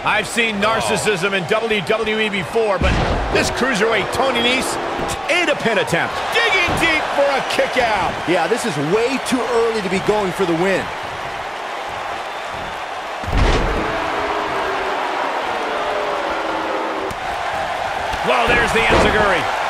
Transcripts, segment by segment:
I've seen narcissism in WWE before, but this cruiserweight Tony Nese ain't a pin attempt. Digging deep for a kick out. Yeah, this is way too early to be going for the win. Well, there's the enziguri.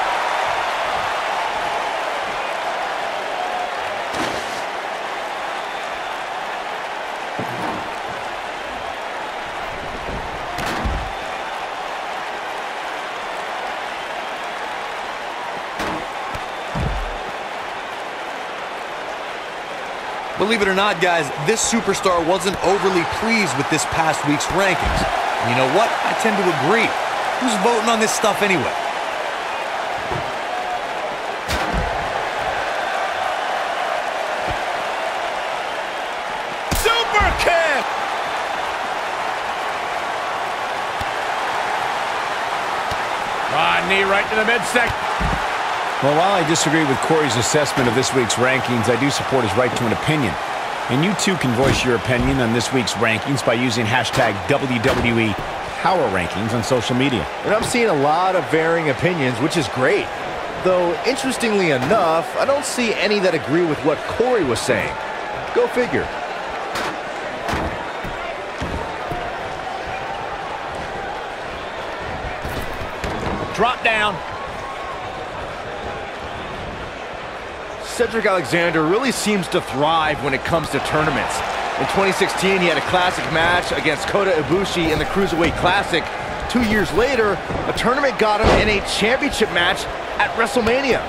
Believe it or not, guys, this superstar wasn't overly pleased with this past week's rankings. And you know what? I tend to agree. Who's voting on this stuff anyway? Super kick! Knee right to the midsection. Well, while I disagree with Corey's assessment of this week's rankings, I do support his right to an opinion. And you too can voice your opinion on this week's rankings by using hashtag WWE Power Rankings on social media. And I'm seeing a lot of varying opinions, which is great. Though, interestingly enough, I don't see any that agree with what Corey was saying. Go figure. Drop down. Cedric Alexander really seems to thrive when it comes to tournaments. In 2016, he had a classic match against Kota Ibushi in the Cruiserweight Classic. 2 years later, a tournament got him in a championship match at WrestleMania.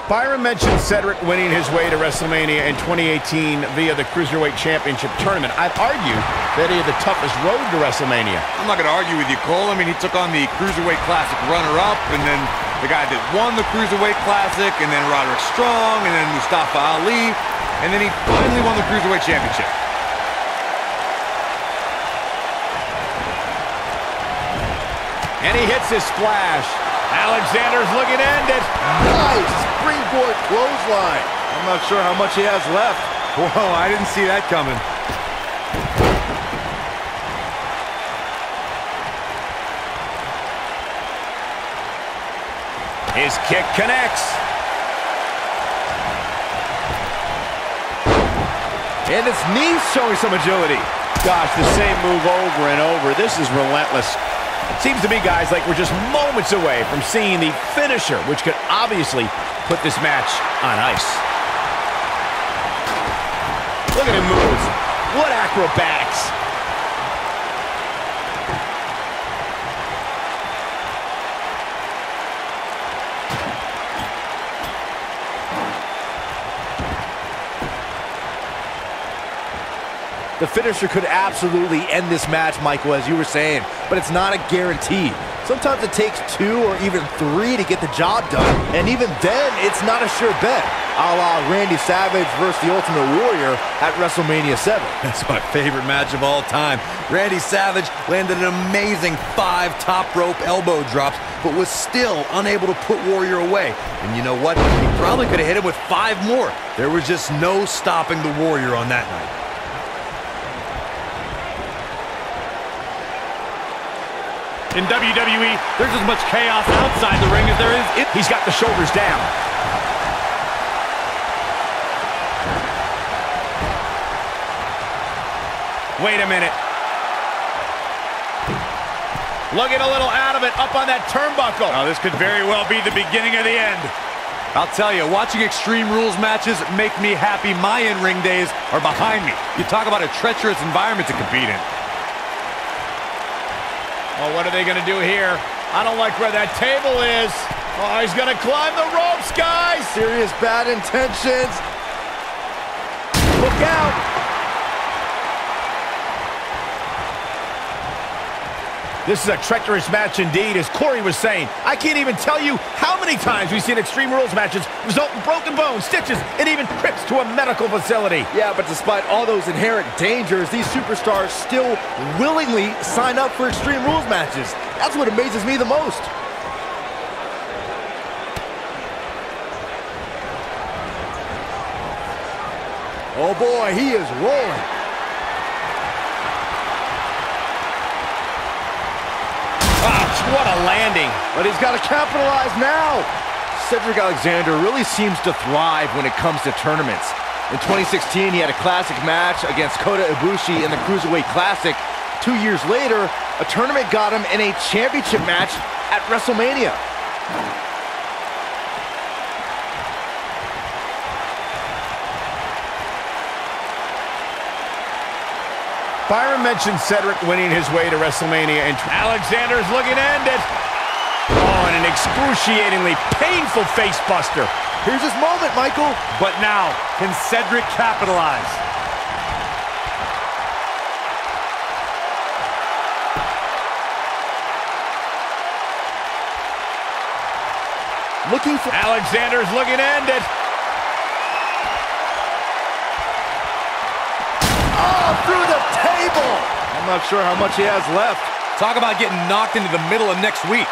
Byron mentioned Cedric winning his way to WrestleMania in 2018 via the Cruiserweight Championship Tournament. I'd argue that he had the toughest road to WrestleMania. I'm not going to argue with you, Cole. I mean, he took on the Cruiserweight Classic runner-up, and then the guy that won the Cruiserweight Classic, and then Roderick Strong, and then Mustafa Ali, and then he finally won the Cruiserweight Championship. And he hits his splash. Alexander's looking to end it. Nice springboard clothesline. I'm not sure how much he has left. Whoa, I didn't see that coming. His kick connects. And his knees showing some agility. Gosh, the same move over and over. This is relentless. Seems to me, guys, like we're just moments away from seeing the finisher, which could obviously put this match on ice. Look at him move. What acrobatics. The finisher could absolutely end this match, Michael, as you were saying, but it's not a guarantee. Sometimes it takes 2 or even 3 to get the job done, and even then, it's not a sure bet, a la Randy Savage versus the Ultimate Warrior at WrestleMania 7. That's my favorite match of all time. Randy Savage landed an amazing 5 top rope elbow drops, but was still unable to put Warrior away. And you know what? He probably could have hit him with 5 more. There was just no stopping the Warrior on that night. In WWE, there's as much chaos outside the ring as there is in. He's got the shoulders down. Wait a minute. Looking a little out of it, up on that turnbuckle. Oh, this could very well be the beginning of the end. I'll tell you, watching Extreme Rules matches make me happy my in-ring days are behind me. You talk about a treacherous environment to compete in. Oh, what are they going to do here? I don't like where that table is. Oh, he's going to climb the ropes, guys. Serious bad intentions. Look out. This is a treacherous match indeed, as Corey was saying. I can't even tell you how many times we've seen Extreme Rules matches result in broken bones, stitches, and even trips to a medical facility. Yeah, but despite all those inherent dangers, these superstars still willingly sign up for Extreme Rules matches. That's what amazes me the most. Oh boy, he is rolling. What a landing. But he's got to capitalize now. Cedric Alexander really seems to thrive when it comes to tournaments. In 2016, he had a classic match against Kota Ibushi in the Cruiserweight Classic. 2 years later, a tournament got him in a championship match at WrestleMania. Byron mentioned Cedric winning his way to WrestleMania, and Alexander's looking to end it. Oh, and an excruciatingly painful face buster. Here's his moment, Michael. But now, can Cedric capitalize? Looking for Alexander's looking to end it. Oh, through the table. I'm not sure how much he has left. Talk about getting knocked into the middle of next week.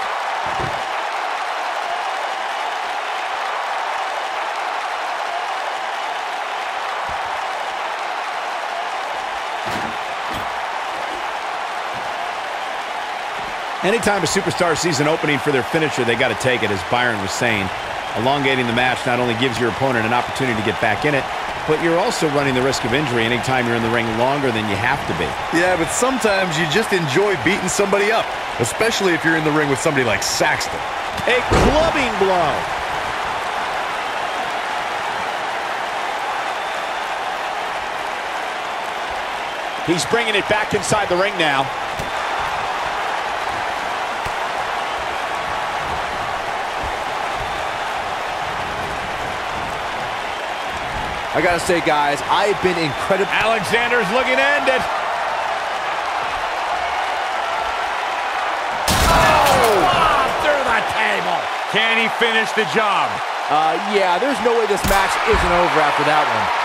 Anytime a superstar sees an opening for their finisher, they got to take it, as Byron was saying. Elongating the match not only gives your opponent an opportunity to get back in it, but you're also running the risk of injury anytime you're in the ring longer than you have to be. Yeah, but sometimes you just enjoy beating somebody up, especially if you're in the ring with somebody like Saxton. A clubbing blow. He's bringing it back inside the ring now. I gotta say, guys, I've been incredible. Alexander's looking to end it. Oh! Through the table. Can he finish the job? Yeah, there's no way this match isn't over after that one.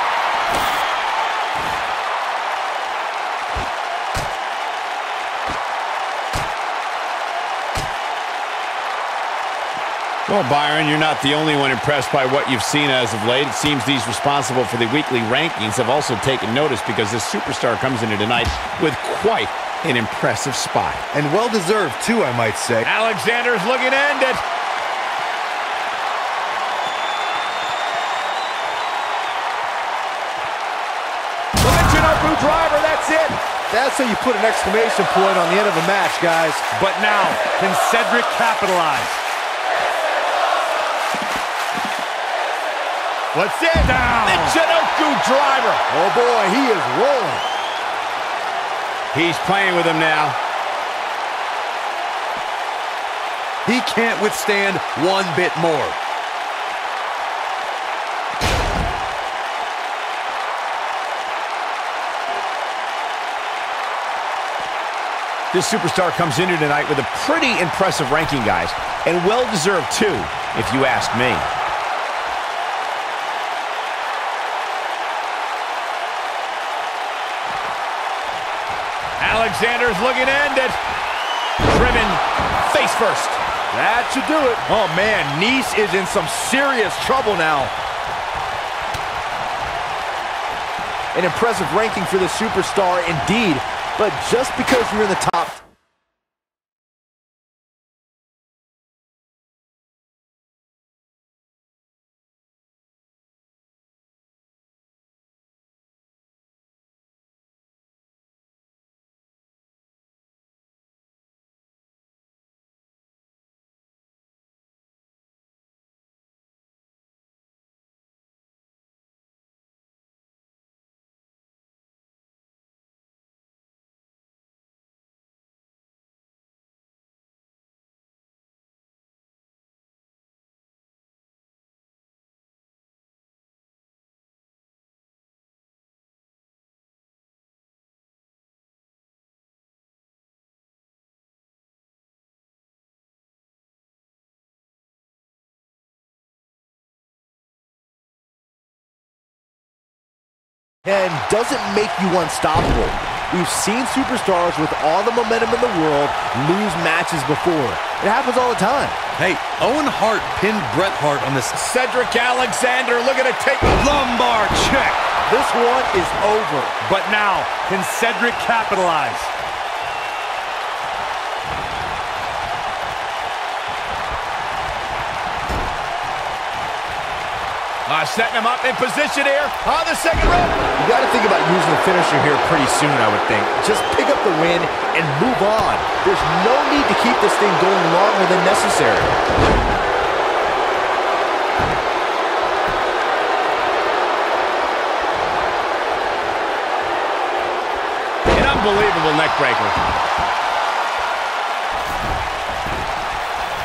Well, Byron, you're not the only one impressed by what you've seen as of late. It seems these responsible for the weekly rankings have also taken notice, because this superstar comes into tonight with quite an impressive spot. And well-deserved, too, I might say. Alexander's looking to end it. Michinoku driver, that's it. That's how you put an exclamation point on the end of a match, guys. But now, can Cedric capitalize? What's it? Down. Michinoku driver. Oh boy, he is rolling. He's playing with him now. He can't withstand one bit more. This superstar comes into tonight with a pretty impressive ranking, guys, and well-deserved too, if you ask me. Alexander's looking to end it. Driven face first. That should do it. Oh man, Nese is in some serious trouble now. An impressive ranking for the superstar indeed, but just because you're in the top and doesn't make you unstoppable. We've seen superstars with all the momentum in the world lose matches before. It happens all the time. Hey, Owen Hart pinned Bret Hart on this. Cedric Alexander looking to take a Lumbar check. This one is over. But now, can Cedric capitalize? Setting him up in position here on the second rope. You got to think about using the finisher here pretty soon, I would think. Just pick up the win and move on. There's no need to keep this thing going longer than necessary. An unbelievable neck breaker.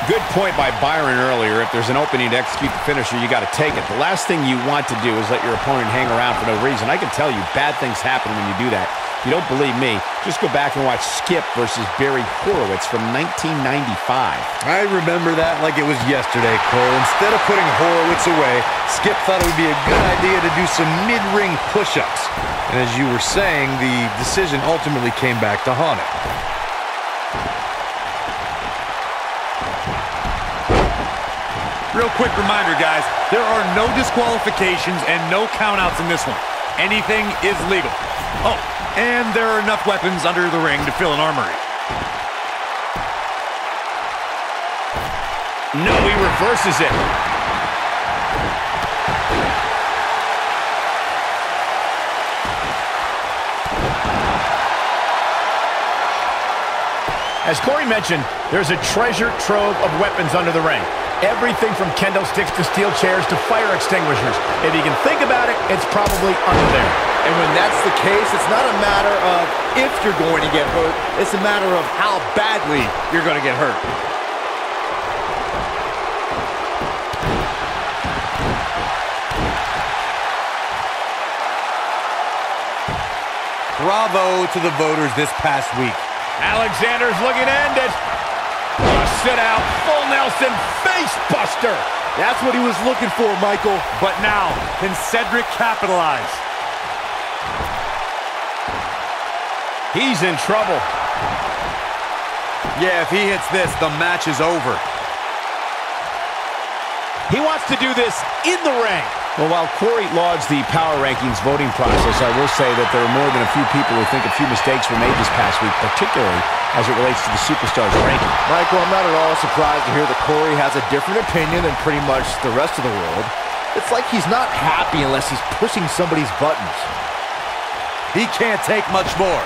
Good point by Byron earlier. If there's an opening to execute the finisher, you got to take it. The last thing you want to do is let your opponent hang around for no reason. I can tell you, bad things happen when you do that. If you don't believe me, just go back and watch Skip versus Barry Horowitz from 1995. I remember that like it was yesterday, Cole. Instead of putting Horowitz away, Skip thought it would be a good idea to do some mid-ring push-ups. And as you were saying, the decision ultimately came back to haunt him. Real quick reminder, guys, there are no disqualifications and no countouts in this one. Anything is legal. Oh, and there are enough weapons under the ring to fill an armory. No, he reverses it. As Corey mentioned, there's a treasure trove of weapons under the ring. Everything from kendo sticks to steel chairs to fire extinguishers. If you can think about it, it's probably under there. And when that's the case, it's not a matter of if you're going to get hurt. It's a matter of how badly you're going to get hurt. Bravo to the voters this past week. Alexander's looking to end it. Sit out, full Nelson, face buster. That's what he was looking for, Michael. But now, can Cedric capitalize? He's in trouble. Yeah, if he hits this, the match is over. He wants to do this in the ring. Well, while Corey lauds the power rankings voting process, I will say that there are more than a few people who think a few mistakes were made this past week, particularly as it relates to the Superstars ranking. Michael, I'm not at all surprised to hear that Corey has a different opinion than pretty much the rest of the world. It's like he's not happy unless he's pushing somebody's buttons. He can't take much more.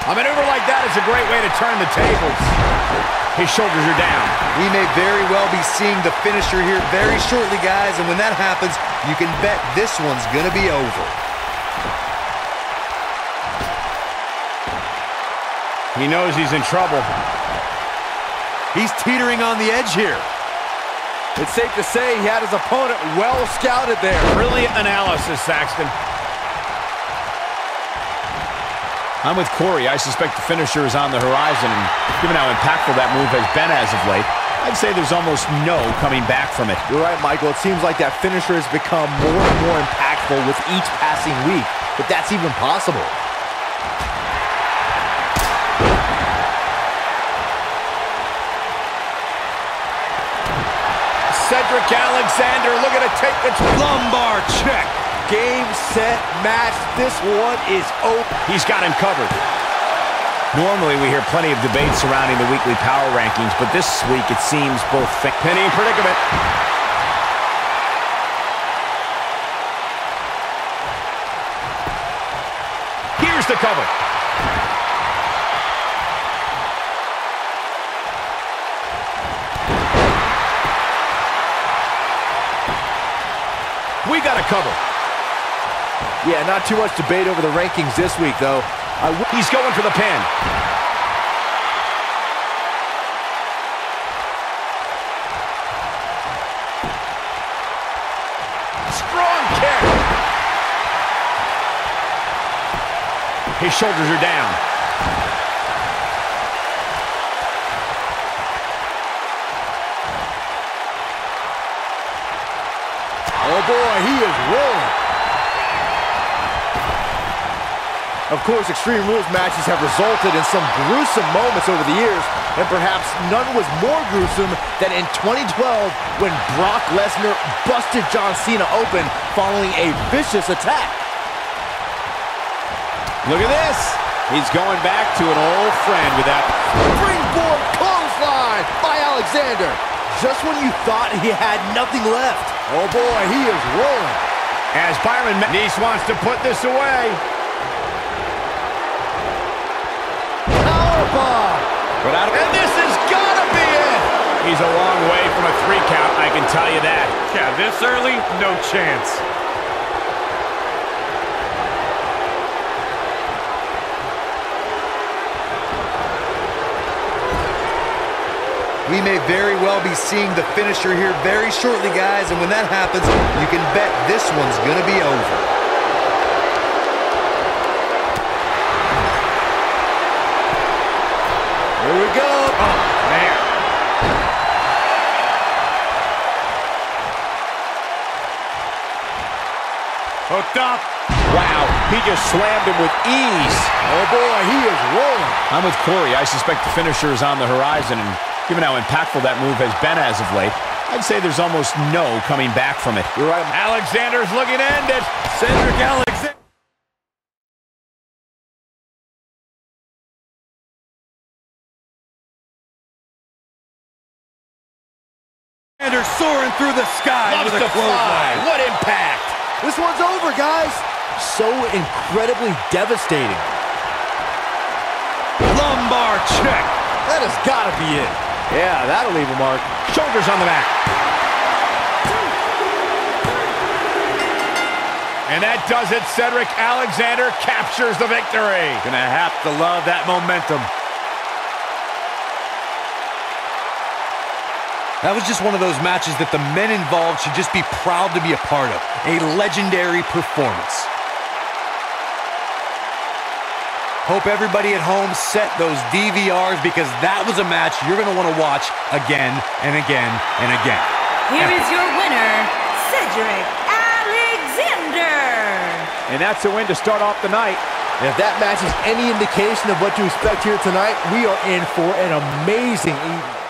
A maneuver like that is a great way to turn the tables. His shoulders are down. We may very well be seeing the finisher here very shortly, guys, and when that happens, you can bet this one's gonna be over. He knows he's in trouble. He's teetering on the edge here. It's safe to say he had his opponent well scouted there. Brilliant analysis, Saxton. I'm with Corey. I suspect the finisher is on the horizon, and given how impactful that move has been as of late, I'd say there's almost no coming back from it. You're right, Michael. It seems like that finisher has become more and more impactful with each passing week, but that's even possible. Cedric Alexander looking to take the lumbar check. Game, set, match. This one is over. He's got him covered. Normally, we hear plenty of debate surrounding the weekly power rankings, but this week it seems both penny predicament. Here's the cover. We got a cover. Yeah, not too much debate over the rankings this week, though. He's going for the pin. Strong kick. His shoulders are down. Oh boy, he is rolling. Of course, Extreme Rules matches have resulted in some gruesome moments over the years, and perhaps none was more gruesome than in 2012 when Brock Lesnar busted John Cena open following a vicious attack. Look at this. He's going back to an old friend with that Springboard clothesline by Alexander. Just when you thought he had nothing left. Oh boy, he is rolling. As Byron Nese wants to put this away. And this has got to be it. He's a long way from a 3 count, I can tell you that. Yeah, this early, no chance. We may very well be seeing the finisher here very shortly, guys, and when that happens, you can bet this one's going to be over. Here we go. Oh, man. Hooked up. Wow, he just slammed him with ease. Oh boy, he is rolling. I'm with Corey. I suspect the finisher is on the horizon, and given how impactful that move has been as of late, I'd say there's almost no coming back from it. You're right. Alexander's looking to end it. Cedric Alexander. Soaring through the sky Loves with a to fly. clothesline. What impact. This one's over, guys. So incredibly devastating. Lumbar check. That has got to be it. Yeah, that'll leave a mark. Shoulders on the mat. And that does it. Cedric Alexander captures the victory. Gonna have to love that momentum. That was just one of those matches that the men involved should just be proud to be a part of. A legendary performance. Hope everybody at home set those DVRs because that was a match you're going to want to watch again and again and again. Here is your winner, Cedric Alexander. And that's a win to start off the night. And if that match is any indication of what to expect here tonight, we are in for an amazing evening.